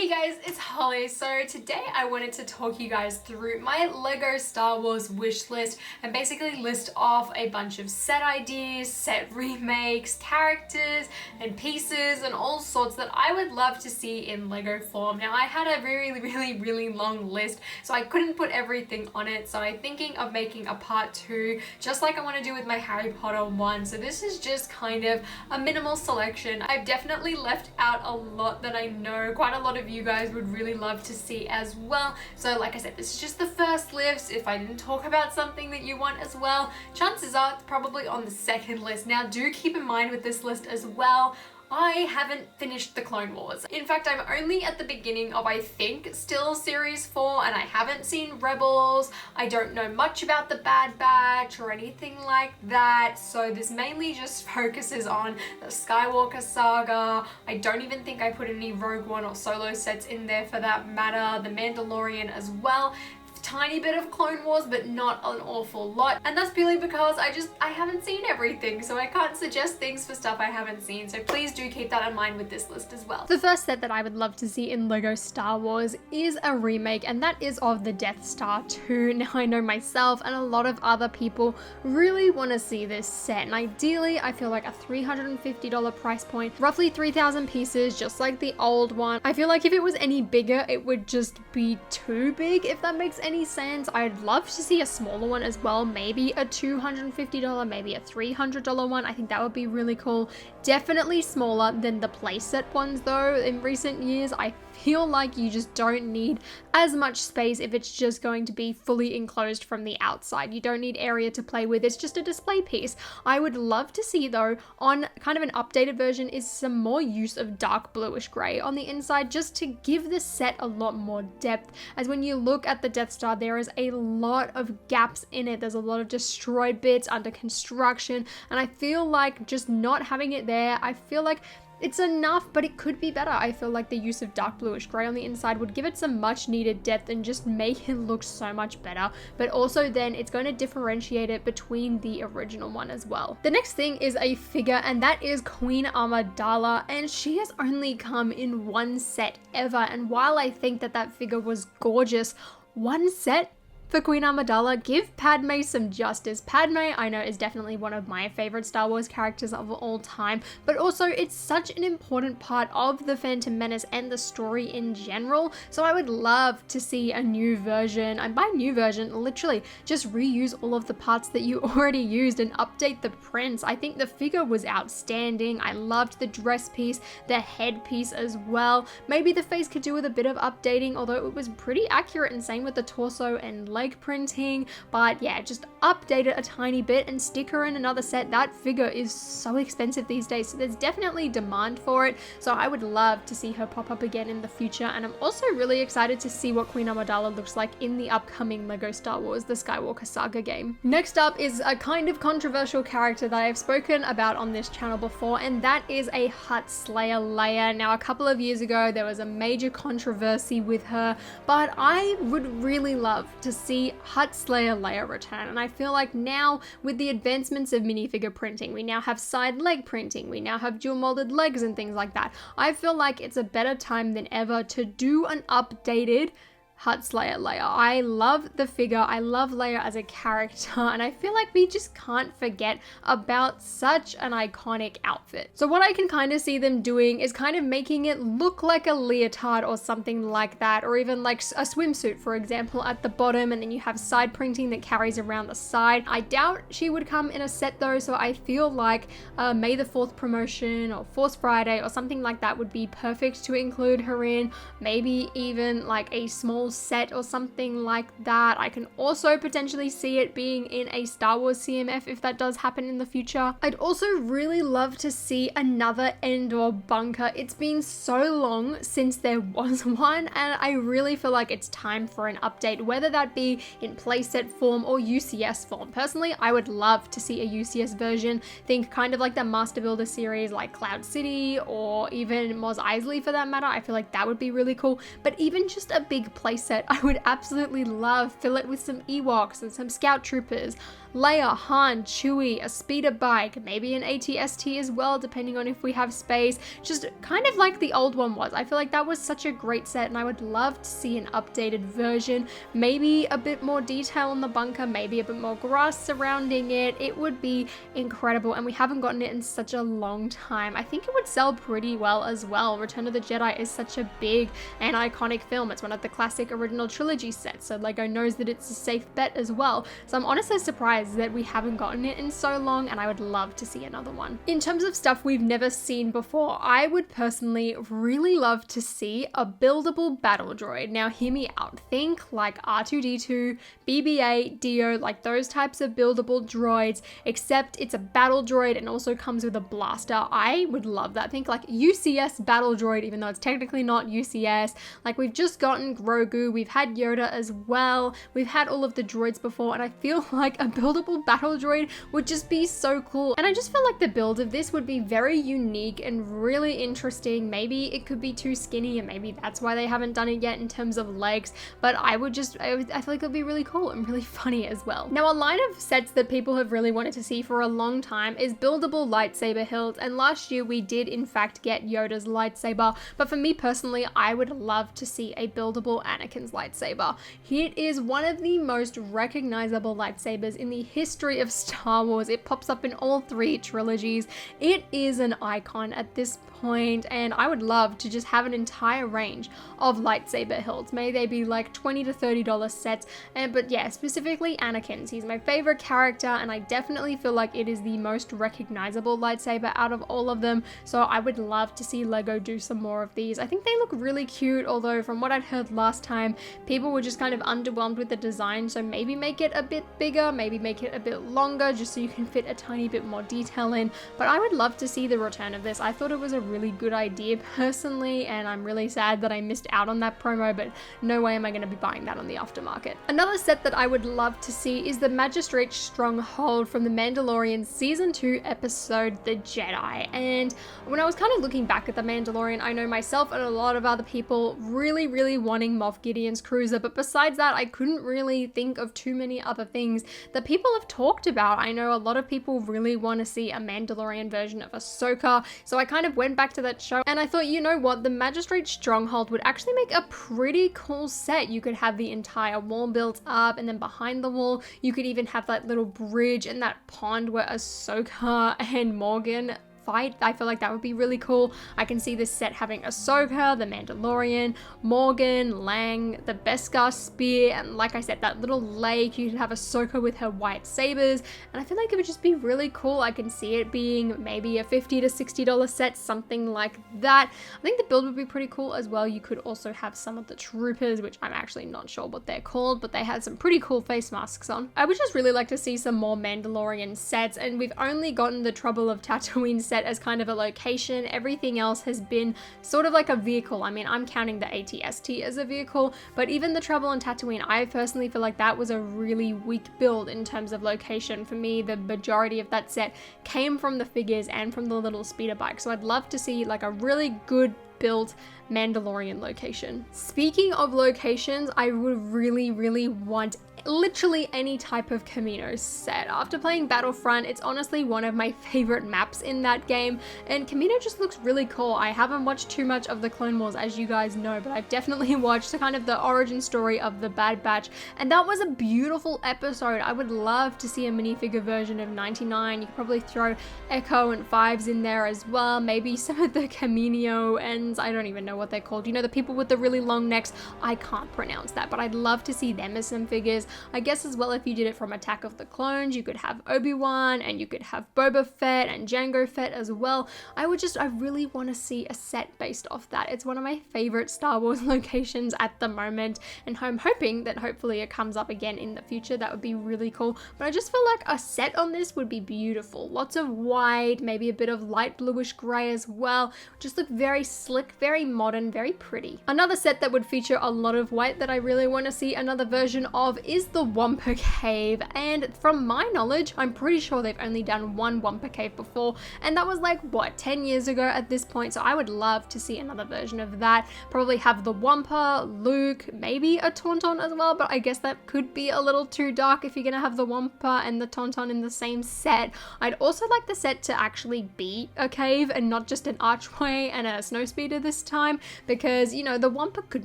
Hey guys, it's Holly. So today I wanted to talk you guys through my Lego Star Wars wish list and basically list off a bunch of set ideas, set remakes, characters and pieces and all sorts that I would love to see in Lego form. Now I had a really long list, so I couldn't put everything on it, so I'm thinking of making a part 2 just like I want to do with my Harry Potter one. So this is just kind of a minimal selection. I've definitely left out a lot that I know quite a lot of you guys would really love to see as well. So like I said, this is just the first list. If I didn't talk about something that you want as well, chances are it's probably on the second list. Now do keep in mind with this list as well, I haven't finished the Clone Wars. In fact, I'm only at the beginning of, I think, still Series 4, and I haven't seen Rebels. I don't know much about the Bad Batch or anything like that, so this mainly just focuses on the Skywalker saga. I don't even think I put any Rogue One or Solo sets in there for that matter. The Mandalorian as well. Tiny bit of Clone Wars, but not an awful lot, and that's purely because I haven't seen everything, so I can't suggest things for stuff I haven't seen, so please do keep that in mind with this list as well. The first set that I would love to see in Lego Star Wars is a remake, and that is of the Death Star 2. Now I know myself and a lot of other people really want to see this set, and ideally I feel like a $350 price point, roughly 3,000 pieces, just like the old one. I feel like if it was any bigger it would just be too big, if that makes any sense. I'd love to see a smaller one as well, maybe a $250, maybe a $300 one. I think that would be really cool. Definitely smaller than the playset ones though. In recent years I feel like you just don't need as much space if it's just going to be fully enclosed from the outside. You don't need area to play with, it's just a display piece. I would love to see though, on kind of an updated version, is some more use of dark bluish grey on the inside, just to give the set a lot more depth, as when you look at the Death Star there is a lot of gaps in it. There's a lot of destroyed bits under construction, and I feel like just not having it there, I feel like it's enough, but it could be better. I feel like the use of dark bluish grey on the inside would give it some much needed depth and just make it look so much better, but also then it's going to differentiate it between the original one as well. The next thing is a figure, and that is Queen Amidala, and she has only come in one set ever, and while I think that that figure was gorgeous, one set for Queen Amidala, give Padme some justice. Padme, I know, is definitely one of my favorite Star Wars characters of all time, but also it's such an important part of the Phantom Menace and the story in general, so I would love to see a new version, and by new version, literally just reuse all of the parts that you already used and update the prints. I think the figure was outstanding. I loved the dress piece, the headpiece as well. Maybe the face could do with a bit of updating, although it was pretty accurate, and same with the torso and leg printing, but yeah, just update it a tiny bit and stick her in another set. That figure is so expensive these days, so there's definitely demand for it, so I would love to see her pop up again in the future. And I'm also really excited to see what Queen Amidala looks like in the upcoming Lego Star Wars The Skywalker Saga game. Next up is a kind of controversial character that I've spoken about on this channel before, and that is a Hutt Slayer Leia. Now a couple of years ago there was a major controversy with her, but I would really love to see Hutt Slayer Leia return, and I feel like now with the advancements of minifigure printing, we now have side leg printing, we now have dual molded legs and things like that. I feel like it's a better time than ever to do an updated Hutt Slayer Leia. I love the figure, I love Leia as a character, and I feel like we just can't forget about such an iconic outfit. So what I can kind of see them doing is kind of making it look like a leotard or something like that, or even like a swimsuit, for example, at the bottom, and then you have side printing that carries around the side. I doubt she would come in a set though, so I feel like May the 4th promotion or Force Friday or something like that would be perfect to include her in. Maybe even like a small set or something like that. I can also potentially see it being in a Star Wars CMF if that does happen in the future. I'd also really love to see another Endor bunker. It's been so long since there was one, and I really feel like it's time for an update, whether that be in playset form or UCS form. Personally, I would love to see a UCS version. Think kind of like the Master Builder series like Cloud City, or even Mos Eisley for that matter. I feel like that would be really cool, but even just a big play playset, I would absolutely love fill it with some Ewoks and some Scout Troopers, Leia, Han, Chewie, a speeder bike, maybe an AT-ST as well, depending on if we have space, just kind of like the old one was. I feel like that was such a great set, and I would love to see an updated version, maybe a bit more detail on the bunker, maybe a bit more grass surrounding it. It would be incredible, and we haven't gotten it in such a long time. I think it would sell pretty well as well. Return of the Jedi is such a big and iconic film. It's one of the classic original trilogy sets, so Lego knows that it's a safe bet as well. So I'm honestly surprised that we haven't gotten it in so long, and I would love to see another one. In terms of stuff we've never seen before, I would personally really love to see a buildable battle droid. Now hear me out. Think like R2-D2, BB-8, Dio, like those types of buildable droids, except it's a battle droid and also comes with a blaster. I would love that. Think like UCS battle droid, even though it's technically not UCS. Like we've just gotten Grogu, we've had Yoda as well, we've had all of the droids before, and I feel like a buildable battle droid would just be so cool. And I just feel like the build of this would be very unique and really interesting. Maybe it could be too skinny, and maybe that's why they haven't done it yet in terms of legs, but I feel like it would be really cool and really funny as well. Now, a line of sets that people have really wanted to see for a long time is buildable lightsaber hilts, and last year we did in fact get Yoda's lightsaber, but for me personally, I would love to see a buildable Anakin's lightsaber. It is one of the most recognizable lightsabers in the history of Star Wars. It pops up in all 3 trilogies. It is an icon at this point, and I would love to just have an entire range of lightsaber hilts. May they be like $20 to $30 sets, but yeah, specifically Anakin's. He's my favorite character, and I definitely feel like it is the most recognizable lightsaber out of all of them, so I would love to see Lego do some more of these. I think they look really cute, although from what I'd heard last time, people were just kind of underwhelmed with the design, so maybe make it a bit bigger, maybe make it a bit longer, just so you can fit a tiny bit more detail in. But I would love to see the return of this. I thought it was a really good idea personally, and I'm really sad that I missed out on that promo, but no way am I going to be buying that on the aftermarket. Another set that I would love to see is the Magistrate Stronghold from the Mandalorian Season 2 episode The Jedi. And when I was kind of looking back at the Mandalorian, I know myself and a lot of other people really wanting Moff Gideon's cruiser, but besides that, I couldn't really think of too many other things that people have talked about. I know a lot of people really want to see a Mandalorian version of Ahsoka, so I kind of went back to that show and I thought, you know what, the Magistrate Stronghold would actually make a pretty cool set. You could have the entire wall built up, and then behind the wall you could even have that little bridge and that pond where Ahsoka and Morgan fight. I feel like that would be really cool. I can see this set having Ahsoka, the Mandalorian, Morgan, Lang, the Beskar spear, and like I said, that little lake. You could have Ahsoka with her white sabers, and I feel like it would just be really cool. I can see it being maybe a $50 to $60 set, something like that. I think the build would be pretty cool as well. You could also have some of the troopers, which I'm actually not sure what they're called, but they had some pretty cool face masks on. I would just really like to see some more Mandalorian sets, and we've only gotten the Trouble of Tatooine set as kind of a location. Everything else has been sort of like a vehicle. I mean, I'm counting the AT-ST as a vehicle, but even the Trouble on Tatooine, I personally feel like that was a really weak build in terms of location. For me, the majority of that set came from the figures and from the little speeder bike, so I'd love to see like a really good built Mandalorian location. Speaking of locations, I would really want literally any type of Camino set. After playing Battlefront, it's honestly one of my favorite maps in that game, and Camino just looks really cool. I haven't watched too much of the Clone Wars, as you guys know, but I've definitely watched kind of the origin story of the Bad Batch, and that was a beautiful episode. I would love to see a minifigure version of 99. You could probably throw Echo and Fives in there as well, maybe some of the Camino ends. I don't even know what they're called. You know, the people with the really long necks? I can't pronounce that, but I'd love to see them as some figures. I guess as well, if you did it from Attack of the Clones, you could have Obi-Wan, and you could have Boba Fett and Jango Fett as well. I really want to see a set based off that. It's one of my favorite Star Wars locations at the moment, and I'm hoping that hopefully it comes up again in the future. That would be really cool, but I just feel like a set on this would be beautiful. Lots of white, maybe a bit of light bluish gray as well. Just look very slick, very modern, very pretty. Another set that would feature a lot of white that I really want to see another version of is is the Wampa Cave, and from my knowledge, I'm pretty sure they've only done one Wampa Cave before, and that was like, what, 10 years ago at this point, so I would love to see another version of that. Probably have the Wampa, Luke, maybe a Tauntaun as well, but I guess that could be a little too dark if you're gonna have the Wampa and the Tauntaun in the same set. I'd also like the set to actually be a cave and not just an archway and a snowspeeder this time, because, you know, the Wampa could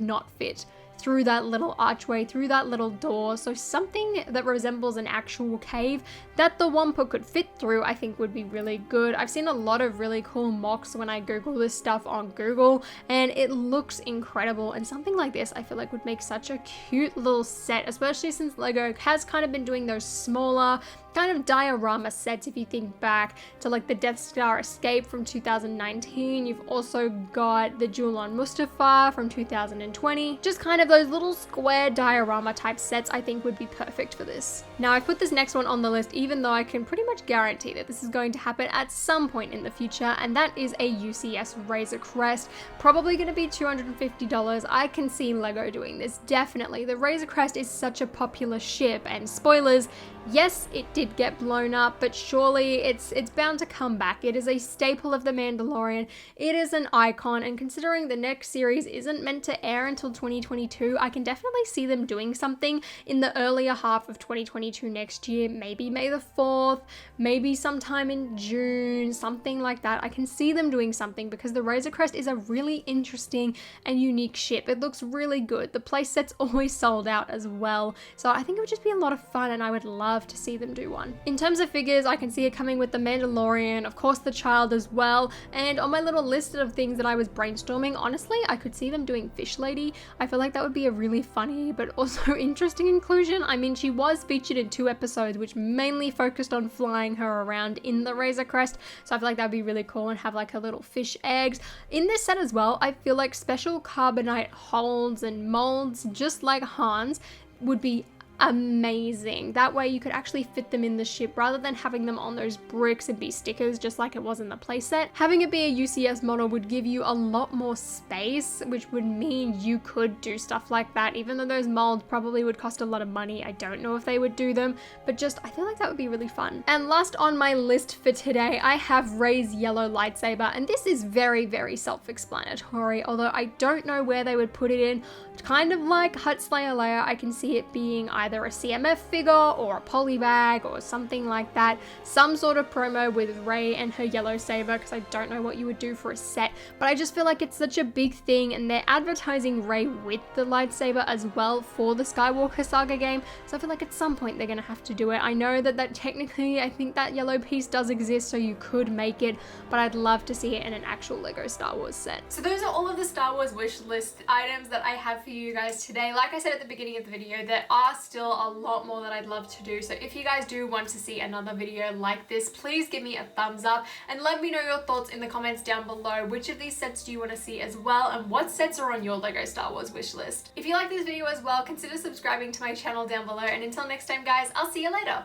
not fit through that little archway, through that little door, so something that resembles an actual cave that the Wampa could fit through I think would be really good. I've seen a lot of really cool mocks when I Google this stuff on Google, and it looks incredible, and something like this I feel like would make such a cute little set, especially since LEGO has kind of been doing those smaller kind of diorama sets. If you think back to like the Death Star Escape from 2019, you've also got the Jewel on Mustafar from 2020, just kind of those little square diorama type sets I think would be perfect for this. Now I've put this next one on the list even though I can pretty much guarantee that this is going to happen at some point in the future, and that is a UCS Razor Crest, probably going to be $250. I can see LEGO doing this, definitely. The Razor Crest is such a popular ship, and spoilers, yes, it did get blown up, but surely it's bound to come back. It is a staple of The Mandalorian. It is an icon, and considering the next series isn't meant to air until 2022, I can definitely see them doing something in the earlier half of 2022 next year, maybe May the 4th, maybe sometime in June, something like that. I can see them doing something because the Razor Crest is a really interesting and unique ship. It looks really good. The playset's always sold out as well, so I think it would just be a lot of fun, and I would love to see them do one. In terms of figures, I can see it coming with the Mandalorian, of course the child as well, and on my little list of things that I was brainstorming, honestly, I could see them doing Fish Lady. I feel like that would be a really funny but also interesting inclusion. I mean, she was featured in 2 episodes which mainly focused on flying her around in the Razor Crest, so I feel like that would be really cool, and have like her little fish eggs. In this set as well, I feel like special carbonite holds and molds, just like Han's, would be amazing. That way you could actually fit them in the ship rather than having them on those bricks and be stickers just like it was in the playset. Having it be a UCS model would give you a lot more space, which would mean you could do stuff like that, even though those molds probably would cost a lot of money. I don't know if they would do them, but just I feel like that would be really fun. And last on my list for today, I have Rey's yellow lightsaber, and this is very, very self-explanatory, although I don't know where they would put it in. Kind of like Hutt Slayer Leia, I can see it being either a CMF figure or a polybag or something like that. Some sort of promo with Rey and her yellow saber, because I don't know what you would do for a set, but I just feel like it's such a big thing, and they're advertising Rey with the lightsaber as well for the Skywalker Saga game, so I feel like at some point they're gonna have to do it. I know that technically I think that yellow piece does exist, so you could make it, but I'd love to see it in an actual LEGO Star Wars set. So those are all of the Star Wars wish list items that I have for you guys today. Like I said at the beginning of the video, there are still a lot more that I'd love to do, so if you guys do want to see another video like this, please give me a thumbs up and let me know your thoughts in the comments down below. Which of these sets do you want to see as well, and what sets are on your LEGO Star Wars wish list? If you like this video as well, consider subscribing to my channel down below, and until next time guys, I'll see you later.